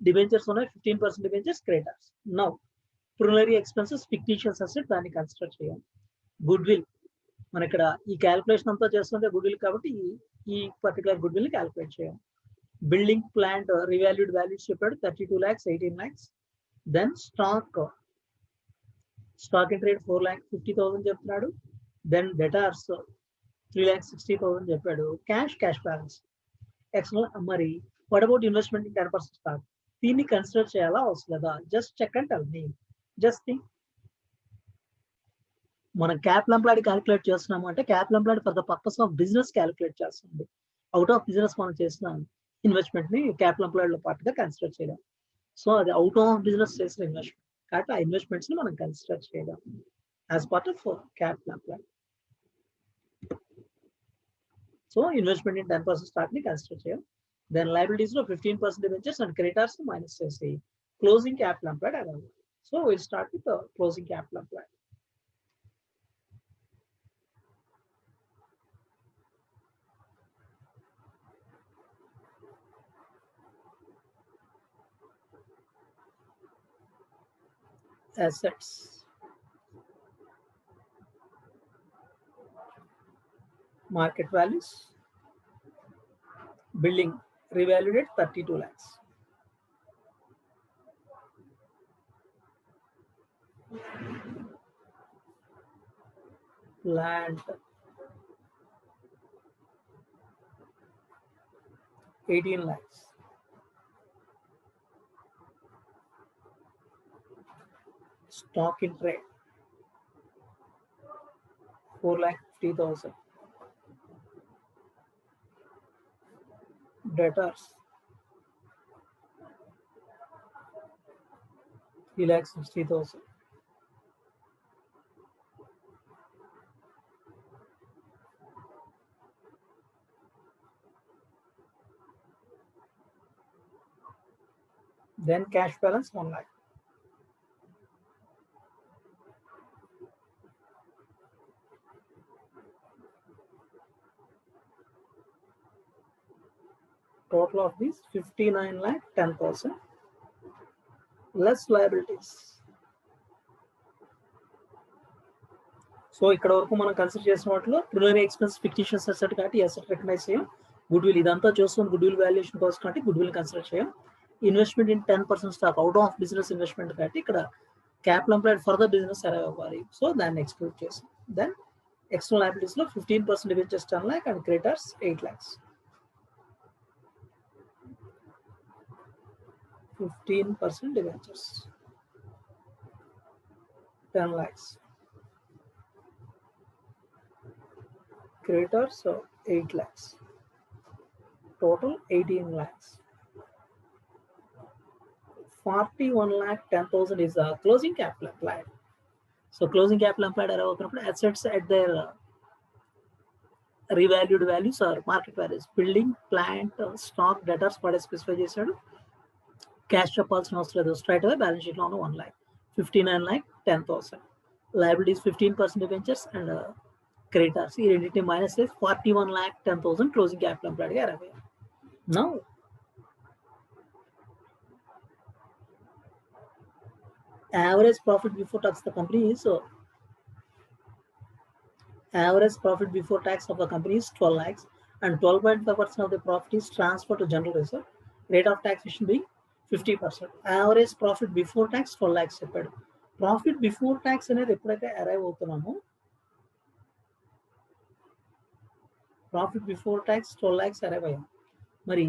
డిబెంచర్స్ ఉన్నాయి, 15% debentures, creditors. Now preliminary expenses, fictitious asset దాన్ని consider చేయాలి. Goodwill మన ఇక్కడ ఈ క్యాలిక్యులేషన్ అంతా చేస్తుంటే గుడ్విల్ కాబట్టి ఈ పర్టికులర్ గుడ్విల్ ని క్యాలిక్యులేట్ చేయాలి. బిల్డింగ్, ప్లాంట్ రీవాల్యూడ్ వాల్యూస్ చెప్పాడు 32 lakhs, 18 lakhs. Then stock in trade 4,50,000 చెప్తున్నాడు. దెన్ డెటార్స్ 3,60,000 చెప్పాడు. Cash balance. ఎక్స్టర్నల్ మరి what about investment in 10% stock, దీన్ని కన్సిడర్ చేయాలా అవసరం లేదా? Just check and tell me. Just think. మనం క్యాపిటల్ ఎంప్లాయిడ్ క్యాలిక్యులేట్ చేస్తున్నాము అంటే capital employed for the purpose of business calculate చేస్తుంది. అవుట్ ఆఫ్ బిజినెస్ మనం చేసిన ఇన్వెస్ట్మెంట్ ని క్యాపిటల్ ఎంప్లాయిడ్ లో పార్ట్ గా కన్సిడర్ చేయలేం. సో అది అవుట్ ఆఫ్ బిజినెస్ చేసిన ఇన్వెస్ట్మెంట్ కాబట్టి ఆ ఇన్వెస్ట్మెంట్స్ ని మనం కన్సిడర్ చేయలేం as part of capital employed. So investment in 10% stock ని కన్సిడర్ చేయం. దెన్ లయబిలిటీస్ లో 15% డిబెంచర్స్ అండ్ క్రెడిటర్స్ మైనస్ చేసి క్లోజింగ్ క్యాపిటల్ ఎంప్లాయిడ్ అవ్వాలి. So we'll start with the closing capital employed. Assets, market values, building revalued at 32 lakhs. Land 18 lakhs. Stock in trade 4,50,000. Debtors 3,60,000. Then cash balance 1 lakh. Total of these 59 lakh 10,000 less liabilities. So ఇక్కడ వరకు మనం consider చేసిన వాటిలో preliminary expense fictitious asset కాబట్టి asset recognise చేయం. Good will ఇదంతా చూసుకొని good will valuation కోసం కాబట్టి గుడ్ విల్ కన్సిడర్ చేయం. Investment in 10% stock out of business investment కాబట్టి ఇక్కడ capital employed for the business arrive అవ్వాలి. సో దాన్ని ఎక్స్క్లూడ్ చేసాం. దెన్ ఎక్స్టర్నల్ లయబిలిటీస్ లో 15% debentures 10 lakh and creditors 8 lakhs. 15% debentures 10 lakhs. Creditors 8 lakhs. Total 18 lakhs. 41 lakh 10,000 is the closing capital employed. So closing capital employed are assets at their revalued values or market values. Building, plant, stock, debtors what is specified చేశాడు. Cash చెప్పాల్సిన అవసరం లేదు. Straight away balance sheet లో 1 lakh. 59 lakh 10,000. Liabilities 15% debentures and creditors. ఈ రెండింటిని minus చేసి 41 lakh 10,000 closing capital employed గా అరవై. Now average profit before tax the company is average profit before tax of the company is 12 lakhs and 12.5% of the profit is transferred to general reserve. Rate of taxation being 50%. Average profit before tax 12 lakhs చెప్పాడు. Profit before tax అనేది ఎప్పుడైతే arrive అవుతున్నామో profit before tax 12 lakhs arrive అయ్యాం. మరి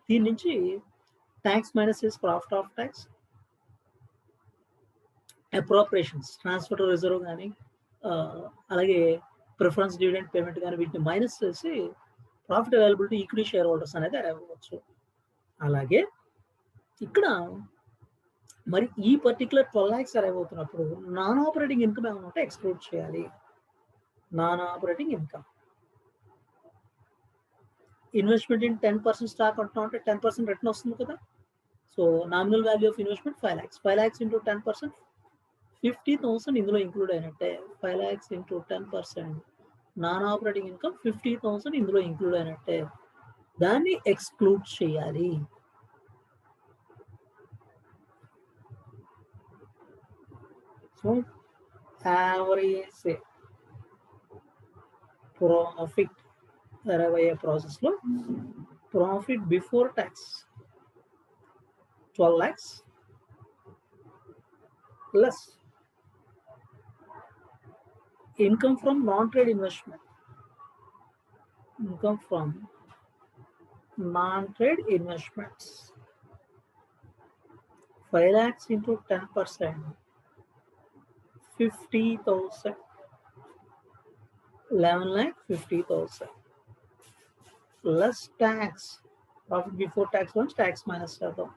దీని నుంచి tax minus చేసి profit of tax, appropriations transfer to reserve కానీ అలాగే ప్రిఫరెన్స్ డివిడెండ్ పేమెంట్ కానీ వీటిని మైనస్ చేసి profit availability equity share holders అనేది అరైవ్ అవ్వచ్చు. అలాగే ఇక్కడ మరి ఈ పర్టికులర్ 12 lakhs అరైవ్ అవుతున్నప్పుడు నాన్ ఆపరేటింగ్ ఇన్కమ్ ఏమైనా ఉంటే ఎక్స్క్లూడ్ చేయాలి. Non operating income investment in 10% stock అంటున్నా అంటే 10% రిటర్న్ వస్తుంది కదా. So nominal value of investment 5 lakhs. 5 lakhs into 10% 50,000 ఇందులో ఇంక్లూడ్ అయినట్టే. 5 lakhs into 10% non operating income 50,000 ఇందులో ఇంక్లూడ్ అయినట్టే. దాన్ని ఎక్స్క్లూడ్ చేయాలి. సో యావరేజ్ ప్రాఫిట్ అరైవ్ అయ్యే ప్రాసెస్లో profit before tax 12 lakhs less income from non-trade investment. Income from non-trade investments 5 lakhs into 10% 50,000 11 lakh 50,000 less tax. Profit before tax once tax minus చేద్దాం.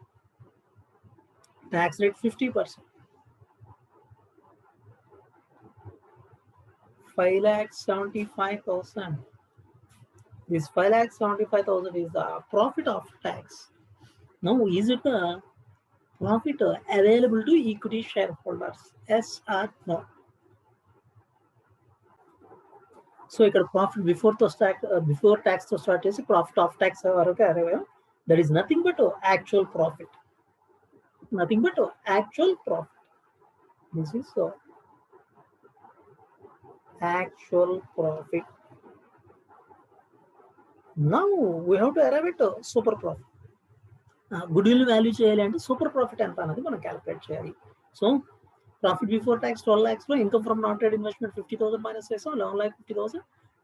Tax rate 50%. 5,75,000. This 5,75,000 is the profit after tax. Now, is it the Profit available to equity shareholders, yes or no? So ఇక్కడ profit before tax తో start చేసి profit of tax వరకు that is nothing but actual profit, nothing but actual profit. This is actual profit. Now we have to arrive at super profit. Good will value చేయాలి అంటే super profit ఎంత అనేది మనం calculate చేయాలి. So profit before tax 12 lakhs లో income from non trade investment 50,000 minus చేసాం, 11,50,000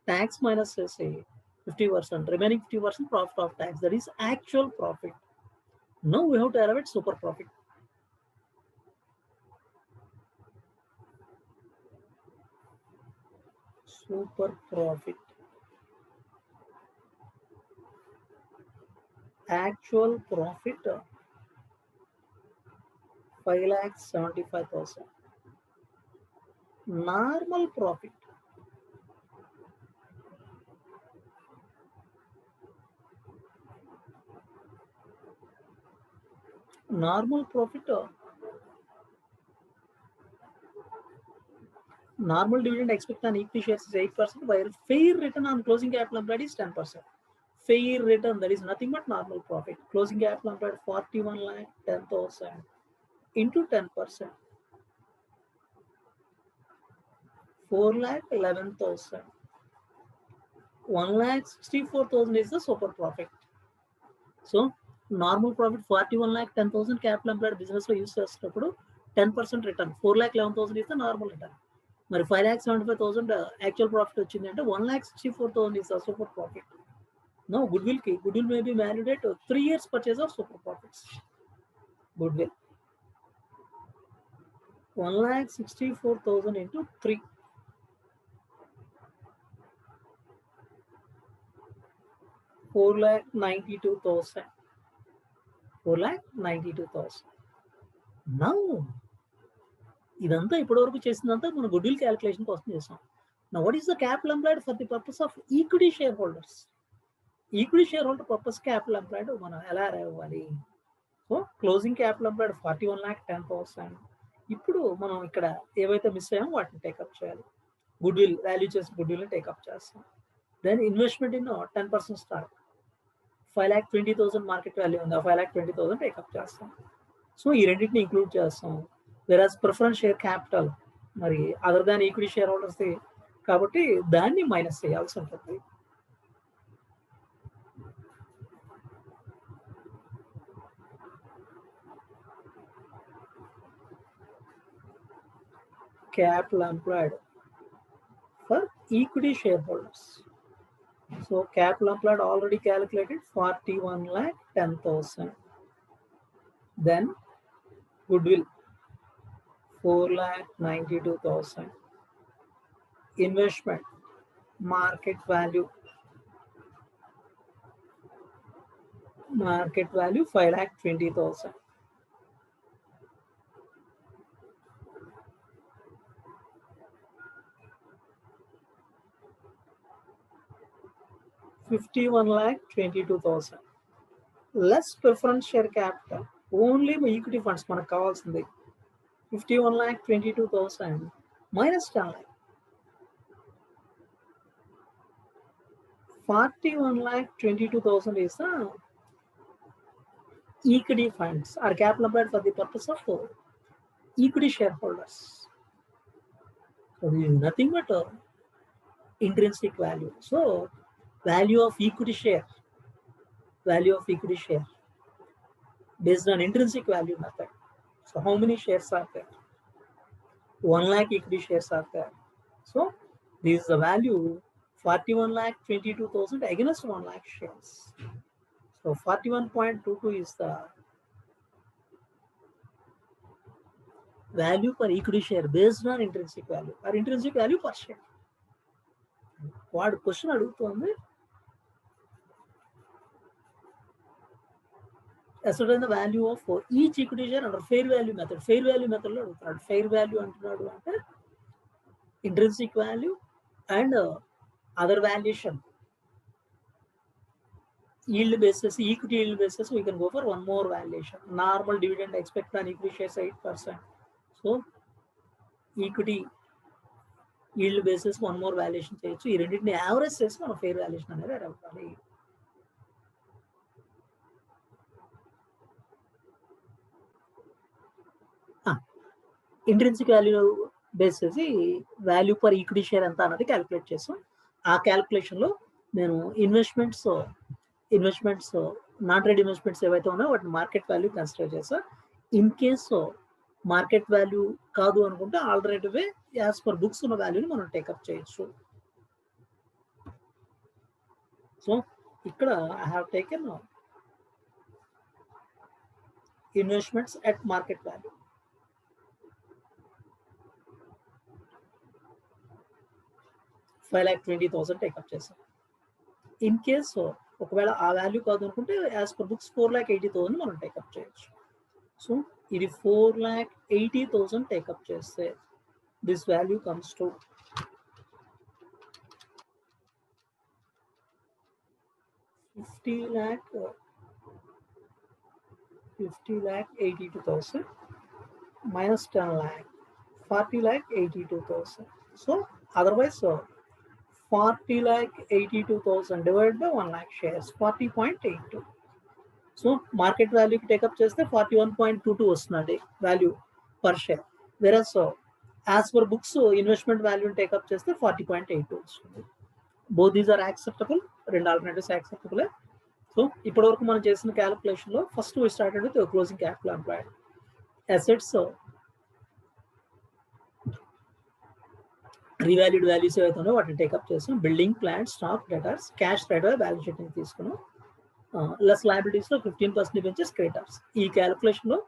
tax minus చేసి 50%, remaining 50% profit of tax, that is actual profit. Now we have to arrive at super profit. Super profit. Actual profit 5,75,000. Normal profit. Normal profit. Normal dividend expect on equity shares is 8%, while fair return on closing capital employed is 10%. Fair return, that is nothing but normal profit. Closing capital employed 41,10,000 into 10%. 4,11,000. 1,64,000 is the super profit. So normal profit 41,10,000 capital employed business లో use చేస్తున్నప్పుడు 10% return, 4,11,000 is the normal return. మరి 5,75,000 actual profit వచ్చింది అంటే 1,64,000 is the super profit. No, goodwill may be valued at 3 years purchase of super profits. Goodwill 1,64,000 into 3, 4,92,000. 4,92,000. Now ఇదంతా ఇప్పటి వరకు చేసిందంతా మనం గుడ్విల్ క్యాలిక్యులేషన్ కోసం చేసాం. Now what is the capital employed for the purpose of equity shareholders? Equity share holder purpose capital employed మనం ఎలా అవ్వాలి? So closing capital employed 41,10,000. ఇప్పుడు మనం ఇక్కడ ఏవైతే మిస్ అయ్యామో వాటిని టేకప్ చేయాలి. గుడ్విల్ వాల్యూ చేసిన గుడ్విల్ టేకప్ చేస్తాం. Then investment in 10% stock 5,20,000 market value ఉంది, 5,20,000 టేకప్ చేస్తాం. సో ఈ రెండింటిని ఇంక్లూడ్ చేస్తాం. వెరాజ్ ప్రిఫరెన్స్ షేర్ క్యాపిటల్ మరి other than equity share holders కాబట్టి దాన్ని మైనస్ చేయాల్సి ఉంటుంది. Capital employed for equity shareholders. So capital employed already calculated 41,10,000. Then goodwill 4,92,000. Investment market value 5,20,000. $51,22,000 less preference share capital, only equity funds మనకు కావాల్సింది 51,22,000 minus 10,00,000. 41,22,000 is the equity funds are capital employed for the purpose of equity shareholders. So this is nothing but intrinsic value. So value of equity share based on intrinsic value method. So how many shares are there? 1,00,000 equity shares are there. So this is the value 41,22,000 against 1,00,000 shares. So 41.22 is the value per equity share based on intrinsic value or intrinsic value per share. వాడు question అడుగుతుంది ascertain the value of each equity share under fair value method. Fair value method లో అడుగుతున్నాడు. Fair value అంటున్నాడు అంటే intrinsic value and other valuation yield basis, equity yield basis, we can go for one more valuation. Normal dividend expected on equity shares 8%. So equity yield basis one more valuation చేయొచ్చు. ఈ రెండింటిని average చేసి మనం fair valuation అనేది అడగాలి. Intrinsic value base చేసి value per equity share ఎంత అన్నది క్యాలిక్యులేట్ చేసాం. ఆ క్యాలిక్యులేషన్లో నేను ఇన్వెస్ట్మెంట్స్ నాన్ ట్రేడ్ ఇన్వెస్ట్మెంట్స్ ఏవైతే ఉన్నాయో వాటిని మార్కెట్ వాల్యూ కన్సిడర్ చేసా. ఇన్ కేసు మార్కెట్ వాల్యూ కాదు అనుకుంటే alternative way as per books ఉన్న వాల్యూని మనం టేకప్ చేయొచ్చు. సో ఇక్కడ I have taken investments at market value. $5,20,000 take up చేసాం. ఇన్ కేసు ఒకవేళ ఆ వాల్యూ కాదు అనుకుంటే యాజ్ పర్ బుక్స్ 4,80,000 మనం టేకప్ చేయొచ్చు. సో ఇది 4,80,000 టేకప్ చేస్తే this value comes to 50,82,000 minus 10 lakh, 40,82,000. So otherwise 40,82,000 divided by 1 lakh shares, 40.82. So market వాల్యూకి టేకప్ చేస్తే 41.22 వస్తుందండి value per share. Versus as per books investment వాల్యూని టేకప్ చేస్తే 40.82 వస్తుంది. బోత్ దీస్ ఆర్ యాక్సెప్టబుల్, రెండు ఆల్టర్నేటివ్స్ యాక్సెప్టబుల్. సో ఇప్పటి వరకు మనం చేసిన క్యాలిక్యులేషన్లో first we started with closing capital employed. Assets revalued values ఏవైతే ఉన్నాయో వాటిని టేకప్ చేసాం. Building, plant, stock, debtors, cash right అవే బ్యాలెన్స్ షీట్ ని తీసుకున్నాం. లెస్ లయబిలిటీస్ లో 15% పెంచేసి క్రెడిటర్స్. ఈ క్యాలిక్యులేషన్ లో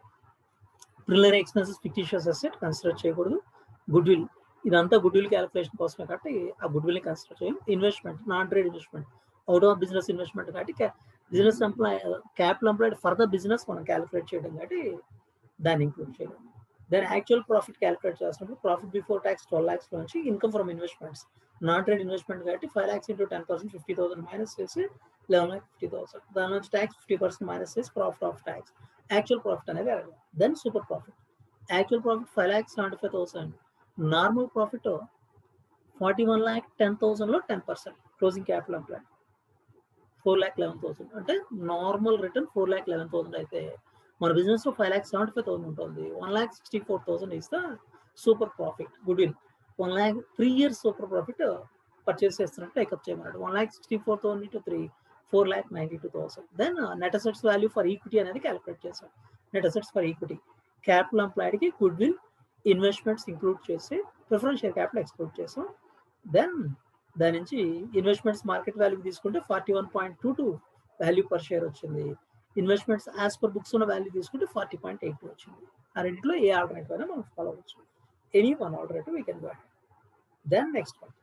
preliminary expenses, fictitious asset consider చేయకూడదు. గుడ్ విల్ ఇదంతా గుడ్ విల్ క్యాలిక్యులేషన్ కోసమే కాబట్టి ఆ గుడ్ విల్ ని కన్సిడర్ చేయం. Investment, non trade investment, out of business investment కాబట్టి business capital employed for the business మనం క్యాలిక్యులేట్ చేయడం కాబట్టి దాన్ని ఇంక్లూడ్ చేయడం. దెన్ యాక్చువల్ ప్రాఫిట్ క్యాలిక్యులేట్ చేసినప్పుడు ప్రాఫిట్ బిఫోర్ ట్యాక్స్ 12 lakhs నుంచి income from investments, non trade investment కాబట్టి 5 lakhs into 10%, 50,000 మైనస్ చేసి 11,50,000. దాని నుంచి ట్యాక్స్ 50% మైనస్ చేసి profit of tax, actual profit అనేది అడగాలి. Then super profit, actual profit 5,75,000, normal profit 41,10,000లో 10%, క్లోజింగ్ క్యాపిటల్ ఎంప్లాయిడ్ 4,11,000. అంటే నార్మల్ రిటర్న్ 4,11,000 అయితే మన బిజినెస్ లో 5,75,000 ఉంటుంది. 1,64,000 is the super profit. Goodwill 1 lakh 3 years super profit purchase చేస్తున్నట్టు టేకప్ చేయమన్నాడు. 1,64,000 into 3, 4,92,000. Then net assets value for equity అనేది calculate చేసాం. Net assets for equity capital employed కి గుడ్ విల్, ఇన్వెస్ట్మెంట్స్ ఇంక్లూడ్ చేసి preference share capital exclude చేసాం. Then దాని నుంచి investments market value తీసుకుంటే 41.22 వాల్యూ పర్ షేర్ వచ్చింది. ఇన్వెస్ట్మెంట్స్ యాజ్ పర్ బుక్స్ ఉన్న వాల్యూ తీసుకుంటే 40.82 వచ్చింది. ఆ రెండింటిలో ఏ ఆల్టర్నేటివ్ అయినా మనం ఫాలో అవ్వచ్చు. Any one alternative we can go ahead. Then next one,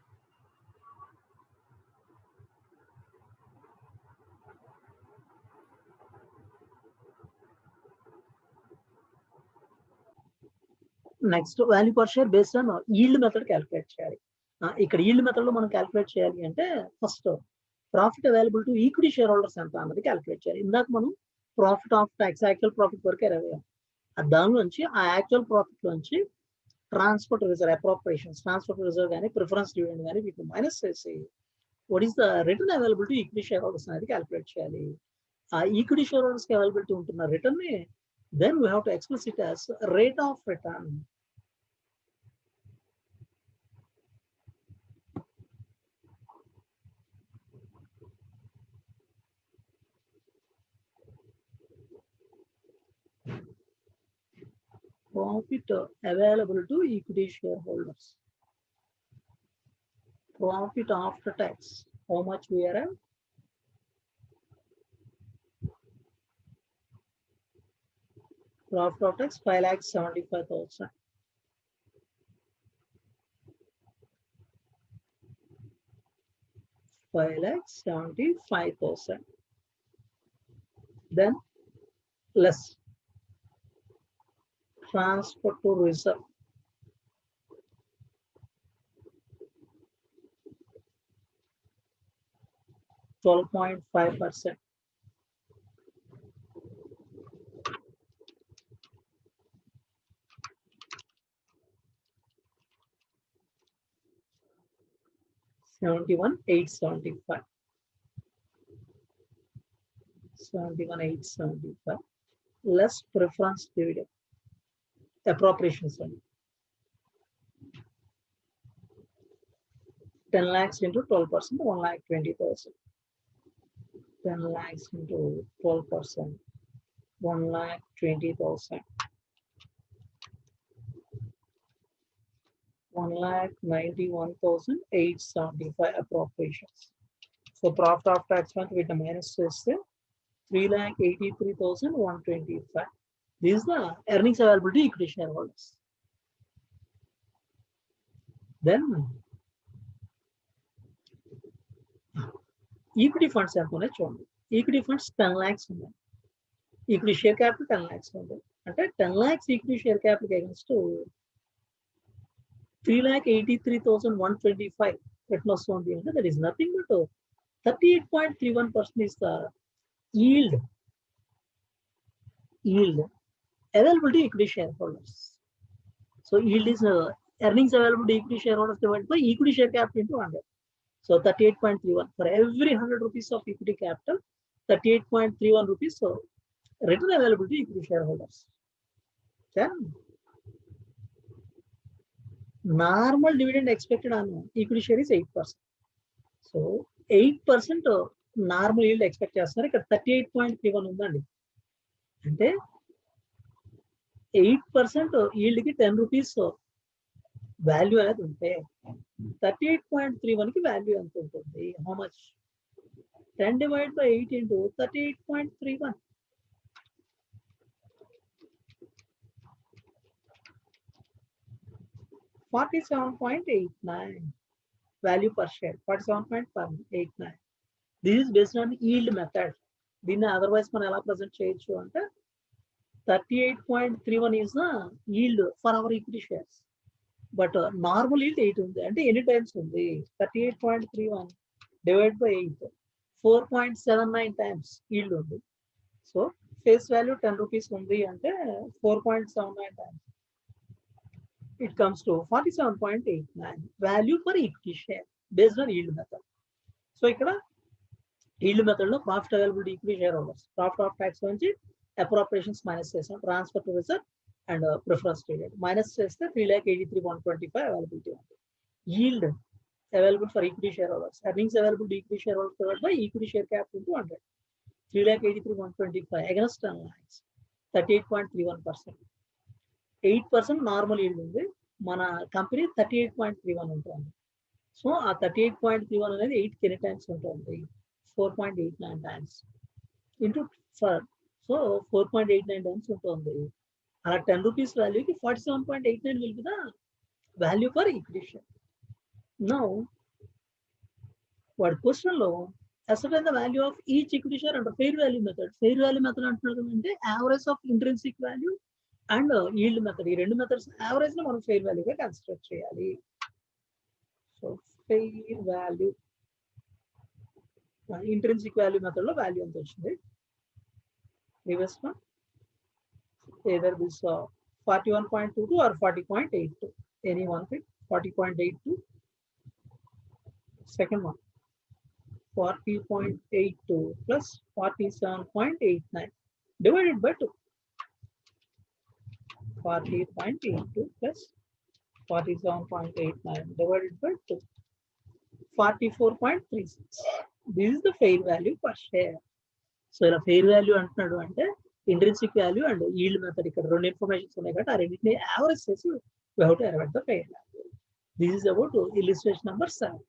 next value per share based on yield method calculate చేయాలి. ఇక్కడ ఈల్డ్ మెథడ్ లో మనం క్యాలిక్యులేట్ చేయాలి అంటే first profit available to equity share holders ఎంత అన్నది క్యాలిక్యులేట్ చేయాలి. ఇందాక మనం profit of tax, actual profit వరకే రాయాలి. దాని నుంచి ఆ యాక్చువల్ ప్రాఫిట్ నుంచి transport reserve appropriations, transport reserve కానీ ప్రిఫరెన్స్ డివిడెండ్ కానీ వీటిని మైనస్ చేసి what is the return available to equity share holders అనేది క్యాలిక్యులేట్ చేయాలి. ఆ ఈక్విటీ షేర్ హోల్డర్స్ కి అవైలబిలిటీ ఉంటున్న రిటర్న్ ని then we have to express it as rate of return. Profit available to equity shareholders. Profit after tax, how much we are at? Profit after tax 5,75,000. $5,75,000. Then less transfer to reserve, 12.5%. 71,875. 71,875 less preference dividend appropriations only. 10 lakhs into 12%, 1,20,000. 10 lakhs into 12%, 1,20,000. 1,91,875 appropriations. So profit after tax with the minus is 3,83,125. This is the earnings available to equity shareholders. Then equity funds ఎంత ఉన్నాయి చూడండి. Equity funds 10 lakhs ఉన్నాయి. Equity share capital 10 lakhs ఉంది. అంటే 10 lakhs equity share capital against 3,83,125 return వస్తుంది అంటే that is nothing but 38.31% is the yield available to equity shareholders. So yield is earnings available to equity shareholders divided by equity share capital into 100. So 38.31 for every 100 rupees of equity capital, 38.31 rupees so return available to equity shareholders. Then normal dividend expected on equity share is 8%. So 8% normal yield expect చేస్తున్నారు. ఇక్కడ 38.31 ఉందండి. అంటే 8% yield కి 10 rupees value అనేది ఉంటే 38.31 కి value ఎంత ఉంటుంది? How much? 10 divided by 8 into 38.31. 47.89 value per share. 47.89. This is based on yield method. దీన్ని అదర్వైజ్ మనం ఎలా ప్రజెంట్ చేయొచ్చు అంటే 38.31 is the yield for our equity shares. But normal yield 8 ఉంది అంటే ఎన్ని టైమ్స్ ఉంది? 38.31 divided by 8, 4.79 times yield ఉంది. సో ఫేస్ వాల్యూ 10 రూపీస్ ఉంది అంటే 4.79 times. It comes to 47.89 value per equity share based on yield method. So ఇక్కడ yield method లో profit available to equity shareholders, profit of tax నుంచి appropriations minus చేసాం, transfer to reserve and preference dividend minus చేస్తే 3,83,125 availability ఉంది. Yield available for equity shareholders, earnings available to equity shareholders divided by equity share capital into 100. 3,83,125 against 10 lakhs, 38.31%. 8% normal yield ఉంది. మన company 38.31 ఉంటుంది. So ఆ 38.31 అనేది 8 ఎన్ని times ఉంటుంది? 4.89 times into for. So 4.89 times ఉంటుంది. అలా 10 rupees వాల్యూకి 47.89 will be the value for equity share. Now వాడి క్వశ్చన్ లో ascertain the value of each equity share under fair value method. Fair value method అంటున్నారు అంటే average of intrinsic value and yield method, ఈ రెండు methods average లో మనం fair వాల్యూగా consider చేయాలి. So fair value intrinsic value method లో value ఎంత వచ్చింది? Previous one either this 41.22 or 40.82, any one thing. 40.82. Second one 40.82 plus 47.89 divided by 2. 40.82 plus 47.89 divided by 2. 44.36. This is the fair value per share. So ఇలా fair value అంటున్నాడు అంటే intrinsic value and yield method ఇక్కడ రెండు informations ఉన్నాయి కాబట్టి ఆ రెండింటిని average చేసి we have to arrive at the fair value. This is about illustration number 7.